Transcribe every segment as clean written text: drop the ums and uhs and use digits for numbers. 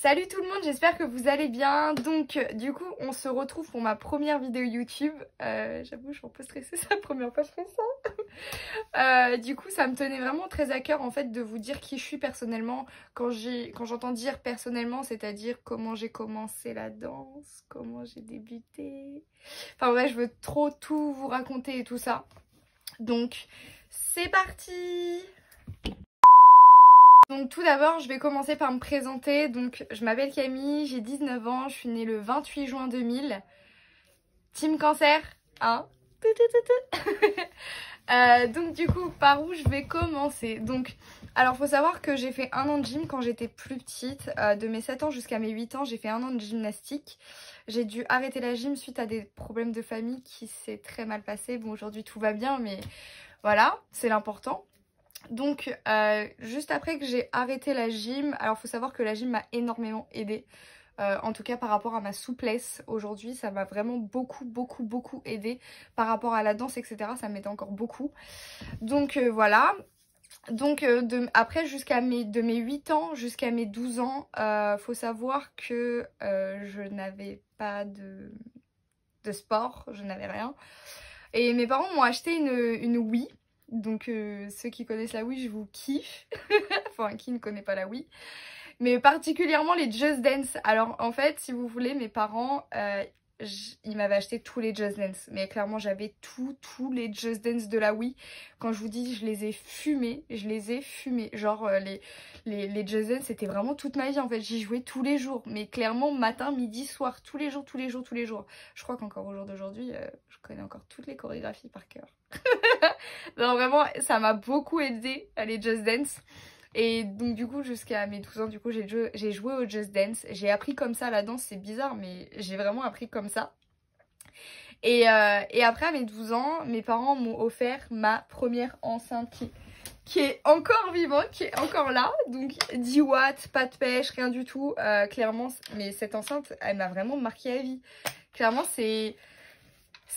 Salut tout le monde, j'espère que vous allez bien. Donc du coup on se retrouve pour ma première vidéo YouTube. J'avoue je suis un peu stressée, c'est la première fois que je fais ça. Du coup ça me tenait vraiment très à cœur en fait de vous dire qui je suis personnellement. Quand j'entends dire personnellement, c'est-à-dire comment j'ai commencé la danse, comment j'ai débuté. Enfin bref, je veux trop tout vous raconter et tout ça. Donc c'est parti! Donc tout d'abord, je vais commencer par me présenter. Donc je m'appelle Camille, j'ai 19 ans, je suis née le 28 juin 2000. Team Cancer, hein. Donc du coup, par où je vais commencer? Donc, alors faut savoir que j'ai fait un an de gym quand j'étais plus petite. De mes 7 ans jusqu'à mes 8 ans, j'ai fait un an de gymnastique. J'ai dû arrêter la gym suite à des problèmes de famille qui s'est très mal passé. Bon, aujourd'hui tout va bien, mais voilà, c'est l'important. Donc juste après que j'ai arrêté la gym, alors faut savoir que la gym m'a énormément aidée, en tout cas par rapport à ma souplesse aujourd'hui, ça m'a vraiment beaucoup aidée par rapport à la danse, etc. Ça m'aide encore beaucoup. Donc voilà. Donc après de mes 8 ans jusqu'à mes 12 ans, faut savoir que je n'avais pas de sport, je n'avais rien. Et mes parents m'ont acheté une Wii. Donc ceux qui connaissent la Wii, je vous kiffe. Enfin, qui ne connaît pas la Wii. Mais particulièrement les Just Dance. Alors en fait, si vous voulez, mes parents, ils m'avaient acheté tous les Just Dance. Mais clairement, j'avais tous les Just Dance de la Wii. Quand je vous dis, je les ai fumés. Je les ai fumés. Genre les Just Dance, c'était vraiment toute ma vie en fait. J'y jouais tous les jours. Mais clairement, matin, midi, soir. Tous les jours. Je crois qu'encore au jour d'aujourd'hui, je connais encore toutes les chorégraphies par cœur. Non, vraiment, ça m'a beaucoup aidé les Just Dance. Et donc du coup jusqu'à mes 12 ans du coup j'ai joué au Just Dance. J'ai appris comme ça la danse, c'est bizarre mais j'ai vraiment appris comme ça. Et après à mes 12 ans, mes parents m'ont offert ma première enceinte qui est encore vivante, qui est encore là. Donc 10 watts, pas de pêche, rien du tout. Clairement, mais cette enceinte, elle m'a vraiment marqué à vie. Clairement, c'est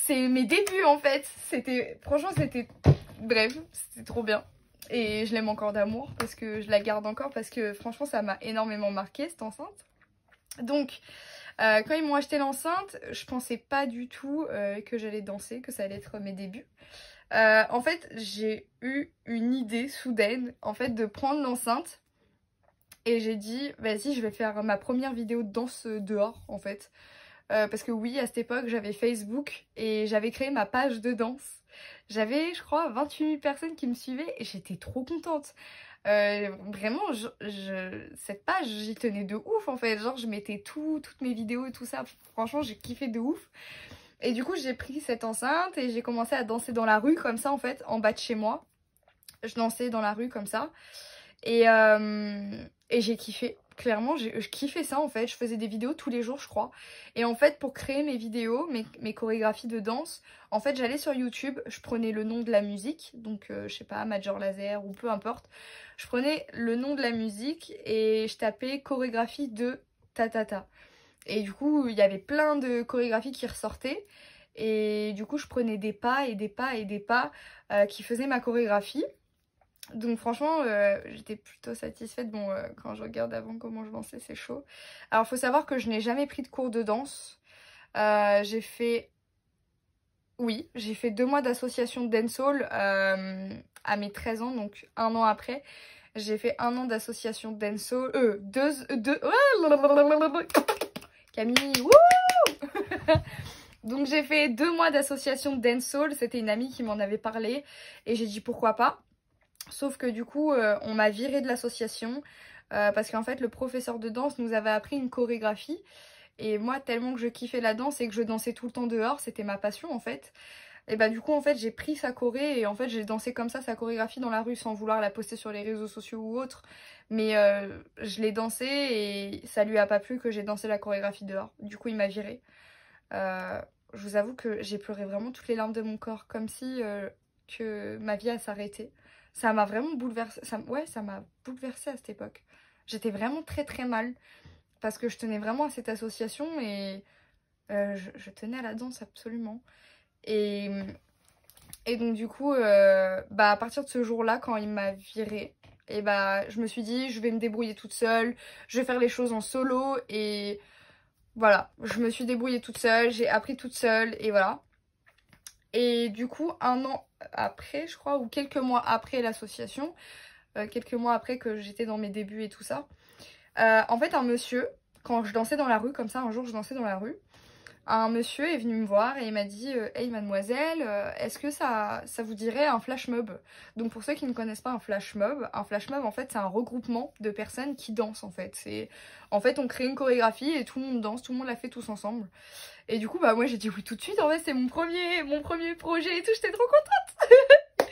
mes débuts en fait. Franchement, bref, c'était trop bien. Et je l'aime encore d'amour parce que je la garde encore parce que franchement ça m'a énormément marqué cette enceinte. Donc quand ils m'ont acheté l'enceinte, je pensais pas du tout que j'allais danser, que ça allait être mes débuts. En fait j'ai eu une idée soudaine en fait de prendre l'enceinte et j'ai dit vas-y je vais faire ma première vidéo de danse dehors en fait. Parce que oui, à cette époque, j'avais Facebook et j'avais créé ma page de danse. J'avais, je crois, 28 000 personnes qui me suivaient et j'étais trop contente. Vraiment, cette page, j'y tenais de ouf en fait. Genre, je mettais toutes mes vidéos et tout ça. Franchement, j'ai kiffé de ouf. Et du coup, j'ai pris cette enceinte et j'ai commencé à danser dans la rue comme ça en fait, en bas de chez moi. Je dansais dans la rue comme ça. Et j'ai kiffé. Clairement, je kiffais ça en fait. Je faisais des vidéos tous les jours, je crois. Et en fait, pour créer mes vidéos, mes chorégraphies de danse, en fait, j'allais sur YouTube, je prenais le nom de la musique, donc je sais pas, Major Laser ou peu importe. Je prenais le nom de la musique et je tapais chorégraphie de ta. Et du coup, il y avait plein de chorégraphies qui ressortaient. Et du coup, je prenais des pas et des pas et des pas qui faisaient ma chorégraphie. Donc franchement, j'étais plutôt satisfaite. Bon, quand je regarde avant comment je dansais, c'est chaud. Alors, faut savoir que je n'ai jamais pris de cours de danse. J'ai fait... Oui, j'ai fait 2 mois d'association de dancehall à mes 13 ans, donc un an après. J'ai fait un an d'association de dancehall... Camille, wouh. Donc j'ai fait 2 mois d'association de dancehall. C'était une amie qui m'en avait parlé. Et j'ai dit pourquoi pas. Sauf que du coup, on m'a viré de l'association parce qu'en fait, le professeur de danse nous avait appris une chorégraphie. Et moi, tellement que je kiffais la danse et que je dansais tout le temps dehors, c'était ma passion en fait. Et bah du coup, en fait, j'ai pris sa choré et en fait, j'ai dansé comme ça sa chorégraphie dans la rue sans vouloir la poster sur les réseaux sociaux ou autre. Mais je l'ai dansée et ça lui a pas plu que j'ai dansé la chorégraphie dehors. Du coup, il m'a virée. Je vous avoue que j'ai pleuré vraiment toutes les larmes de mon corps, comme si que ma vie a s'arrêté. Ça m'a vraiment bouleversée. Ouais, ça m'a bouleversée à cette époque. J'étais vraiment très mal parce que je tenais vraiment à cette association et je tenais à la danse absolument. Et donc du coup, bah, à partir de ce jour-là, quand il m'a virée, Et bah je me suis dit je vais me débrouiller toute seule, je vais faire les choses en solo et voilà, je me suis débrouillée toute seule, j'ai appris toute seule et voilà. Et du coup, un an après, je crois, ou quelques mois après l'association, quelques mois après que j'étais dans mes débuts et tout ça, en fait, un monsieur, quand je dansais dans la rue, comme ça, un jour je dansais dans la rue, un monsieur est venu me voir et il m'a dit Hey mademoiselle, est-ce que ça vous dirait un flash mob? Donc pour ceux qui ne connaissent pas un flash mob en fait c'est un regroupement de personnes qui dansent en fait. En fait on crée une chorégraphie et tout le monde danse, tout le monde la fait tous ensemble. Et du coup bah moi j'ai dit oui tout de suite, en fait c'est mon premier projet et tout, j'étais trop contente.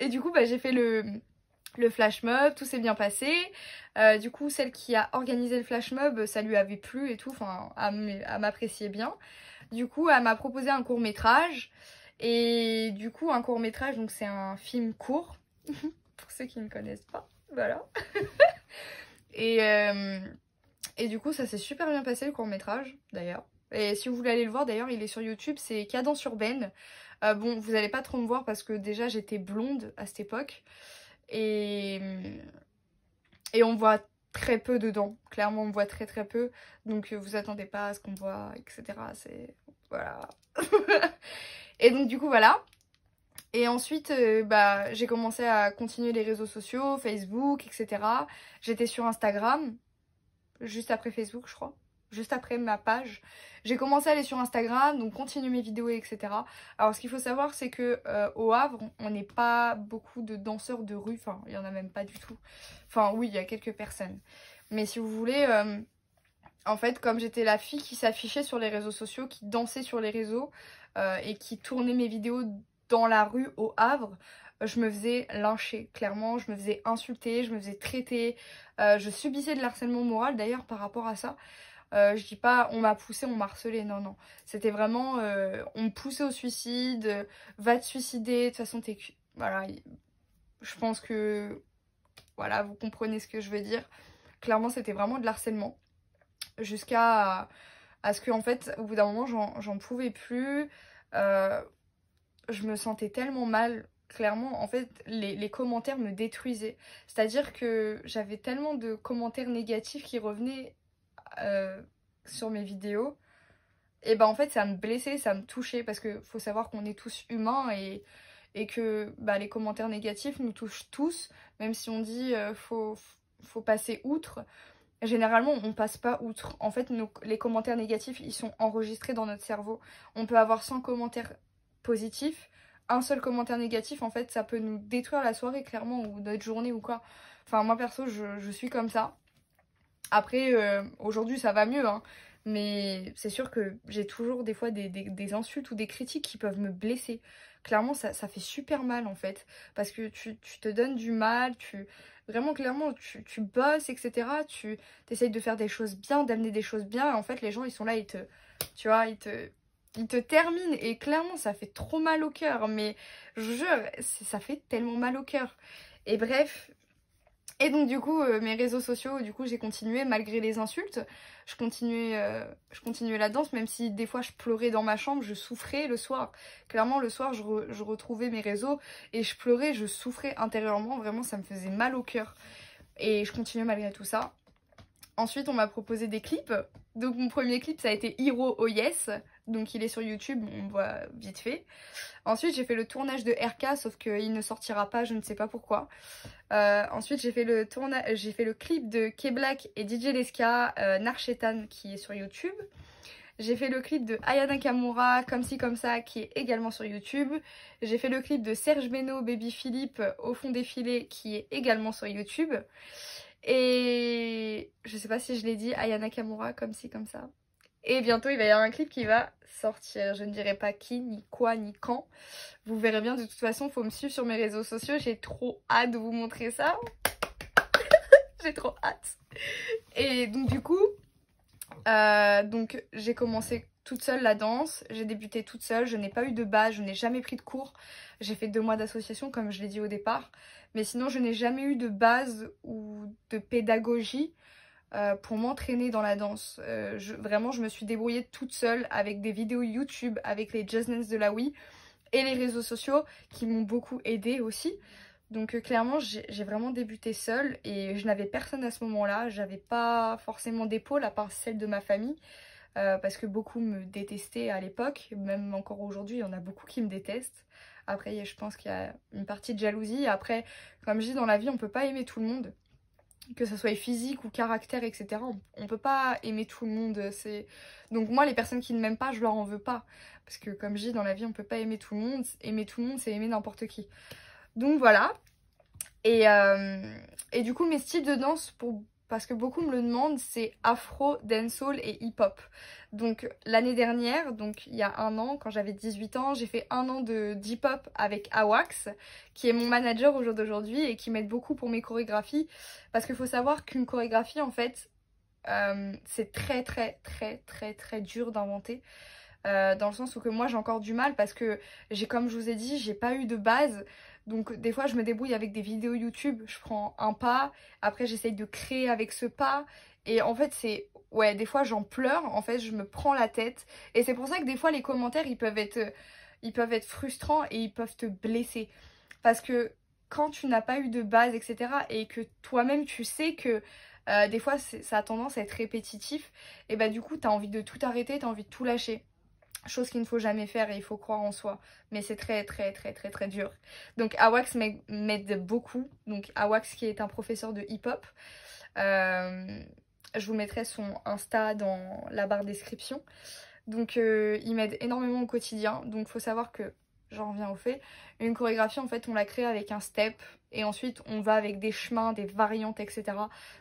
Et du coup bah j'ai fait le flash mob, tout s'est bien passé. Du coup, celle qui a organisé le flash mob, ça lui avait plu et tout, enfin, elle m'appréciait bien. Du coup, elle m'a proposé un court métrage. Et du coup, un court métrage, donc c'est un film court, pour ceux qui ne connaissent pas, voilà. et, euh, et du coup, ça s'est super bien passé le court métrage, d'ailleurs. Et si vous voulez aller le voir, d'ailleurs, il est sur YouTube, c'est Cadence Urbaine. Bon, vous allez pas trop me voir parce que déjà, j'étais blonde à cette époque. Et on voit très peu dedans, clairement on voit très peu, donc vous attendez pas à ce qu'on voit, etc. C'est... voilà. Et donc du coup voilà. Et ensuite bah, j'ai commencé à continuer les réseaux sociaux, Facebook, etc. J'étais sur Instagram, juste après Facebook je crois, juste après ma page. J'ai commencé à aller sur Instagram, donc continuer mes vidéos, etc. Alors ce qu'il faut savoir c'est que au Havre, on n'est pas beaucoup de danseurs de rue, enfin il y en a même pas du tout. Enfin oui, il y a quelques personnes. Mais si vous voulez, en fait comme j'étais la fille qui s'affichait sur les réseaux sociaux, qui dansait sur les réseaux et qui tournait mes vidéos dans la rue au Havre, je me faisais lyncher, clairement, je me faisais insulter, je me faisais traiter, je subissais de l'harcèlement moral d'ailleurs par rapport à ça. Je dis pas on m'a poussé, on m'a harcelé, non non. C'était vraiment on me poussait au suicide, va te suicider, de toute façon t'es... Voilà, je pense que voilà, vous comprenez ce que je veux dire. Clairement c'était vraiment de l'harcèlement. Jusqu'à ce que en fait au bout d'un moment j'en pouvais plus. Je me sentais tellement mal. Clairement, en fait, les commentaires me détruisaient. C'est-à-dire que j'avais tellement de commentaires négatifs qui revenaient sur mes vidéos, et bah en fait ça me blessait, ça me touchait parce que faut savoir qu'on est tous humains et que bah, les commentaires négatifs nous touchent tous, même si on dit faut passer outre. Généralement on passe pas outre. En fait les commentaires négatifs ils sont enregistrés dans notre cerveau. On peut avoir 100 commentaires positifs, un seul commentaire négatif en fait ça peut nous détruire la soirée clairement ou notre journée ou quoi. Enfin moi perso je suis comme ça. Après, aujourd'hui ça va mieux, hein, mais c'est sûr que j'ai toujours des fois des insultes ou des critiques qui peuvent me blesser. Clairement, ça fait super mal en fait, parce que tu te donnes du mal, vraiment clairement, tu bosses, etc. Tu essayes de faire des choses bien, d'amener des choses bien, et en fait les gens ils sont là, tu vois, ils te terminent, et clairement ça fait trop mal au cœur, mais je vous jure, ça fait tellement mal au cœur. Et bref... Et donc du coup, mes réseaux sociaux, du coup j'ai continué malgré les insultes. Je continuais la danse, même si des fois je pleurais dans ma chambre, je souffrais le soir. Clairement le soir je retrouvais mes réseaux et je pleurais, je souffrais intérieurement, vraiment ça me faisait mal au cœur. Et je continuais malgré tout ça. Ensuite on m'a proposé des clips. Donc mon premier clip ça a été Hiro Oh Yes. Donc il est sur YouTube, on voit vite fait. Ensuite j'ai fait le tournage de RK, sauf qu'il ne sortira pas, je ne sais pas pourquoi. Ensuite j'ai fait le clip de K-Black et DJ Leska, Narchetan, qui est sur YouTube. J'ai fait le clip de Aya Nakamura, Comme ci comme ça, qui est également sur YouTube. J'ai fait le clip de Serge Beno, Baby Philippe, Au fond des filets, qui est également sur YouTube. Et je sais pas si je l'ai dit, Aya Nakamura, Comme ci comme ça. Et bientôt il va y avoir un clip qui va sortir. Je ne dirai pas qui, ni quoi, ni quand. Vous verrez bien, de toute façon, faut me suivre sur mes réseaux sociaux. J'ai trop hâte de vous montrer ça. J'ai trop hâte. Et donc du coup, donc j'ai commencé toute seule la danse. J'ai débuté toute seule. Je n'ai pas eu de base, je n'ai jamais pris de cours. J'ai fait 2 mois d'association comme je l'ai dit au départ. Mais sinon, je n'ai jamais eu de base ou de pédagogie pour m'entraîner dans la danse. Vraiment, je me suis débrouillée toute seule avec des vidéos YouTube, avec les Just Dance de la Wii et les réseaux sociaux qui m'ont beaucoup aidée aussi. Donc clairement j'ai vraiment débuté seule et je n'avais personne à ce moment-là, j'avais pas forcément d'épaule à part celle de ma famille. Parce que beaucoup me détestaient à l'époque, même encore aujourd'hui, il y en a beaucoup qui me détestent. Après, je pense qu'il y a une partie de jalousie. Après, comme je dis, dans la vie, on peut pas aimer tout le monde, que ce soit physique ou caractère, etc. On peut pas aimer tout le monde. Donc moi, les personnes qui ne m'aiment pas, je leur en veux pas. Parce que comme je dis, dans la vie, on peut pas aimer tout le monde. Aimer tout le monde, c'est aimer n'importe qui. Donc voilà. Et du coup, mes styles de danse, parce que beaucoup me le demandent, c'est afro, dancehall et hip-hop. Donc l'année dernière, donc il y a un an, quand j'avais 18 ans, j'ai fait un an de d'hip-hop avec Awax, qui est mon manager au jour d'aujourd'hui et qui m'aide beaucoup pour mes chorégraphies. Parce qu'il faut savoir qu'une chorégraphie, en fait, c'est très très très très très dur d'inventer. Dans le sens où que moi j'ai encore du mal parce que comme je vous ai dit, j'ai pas eu de base. Donc des fois je me débrouille avec des vidéos YouTube, je prends un pas, après j'essaye de créer avec ce pas. Et en fait c'est... Ouais, des fois j'en pleure, en fait je me prends la tête. Et c'est pour ça que des fois les commentaires ils peuvent être frustrants et ils peuvent te blesser. Parce que quand tu n'as pas eu de base, etc. et que toi-même tu sais que des fois ça a tendance à être répétitif, et bah du coup t'as envie de tout arrêter, t'as envie de tout lâcher. Chose qu'il ne faut jamais faire et il faut croire en soi. Mais c'est très très très très très dur. Donc Awax m'aide beaucoup. Donc Awax qui est un professeur de hip-hop. Je vous mettrai son Insta dans la barre description. Donc il m'aide énormément au quotidien. Donc faut savoir que, j'en reviens au fait, une chorégraphie en fait on la crée avec un step. Et ensuite on va avec des chemins, des variantes, etc.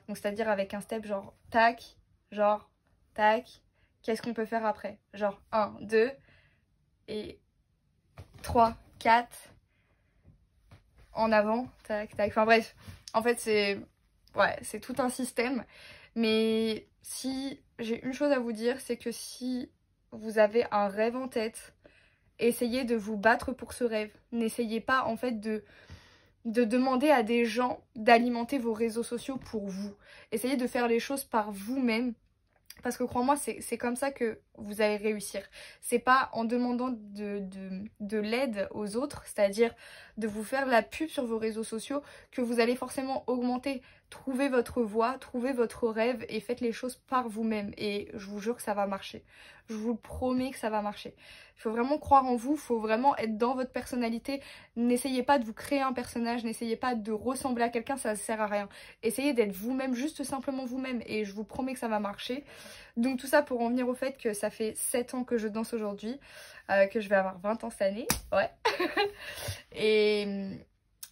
Donc c'est-à-dire avec un step genre tac, genre tac. Qu'est-ce qu'on peut faire après? Genre 1, 2 et 3, 4 en avant, tac, tac. Enfin bref, en fait c'est tout un système. Mais si j'ai une chose à vous dire, c'est que si vous avez un rêve en tête, essayez de vous battre pour ce rêve. N'essayez pas en fait de demander à des gens d'alimenter vos réseaux sociaux pour vous. Essayez de faire les choses par vous-même. Parce que crois-moi, c'est comme ça que vous allez réussir. C'est pas en demandant de l'aide aux autres, c'est-à-dire de vous faire de la pub sur vos réseaux sociaux, que vous allez forcément augmenter. Trouvez votre voie, trouvez votre rêve et faites les choses par vous-même. Et je vous jure que ça va marcher. Je vous promets que ça va marcher. Il faut vraiment croire en vous, il faut vraiment être dans votre personnalité. N'essayez pas de vous créer un personnage, n'essayez pas de ressembler à quelqu'un, ça ne sert à rien. Essayez d'être vous-même, juste simplement vous-même. Et je vous promets que ça va marcher. Donc tout ça pour en venir au fait que ça fait 7 ans que je danse aujourd'hui, que je vais avoir 20 ans cette année, ouais.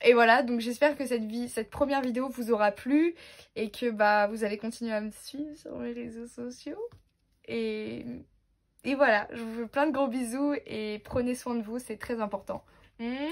et voilà, donc j'espère que cette première vidéo vous aura plu et que bah vous allez continuer à me suivre sur mes réseaux sociaux. Et voilà, je vous fais plein de gros bisous et prenez soin de vous, c'est très important. Mouah.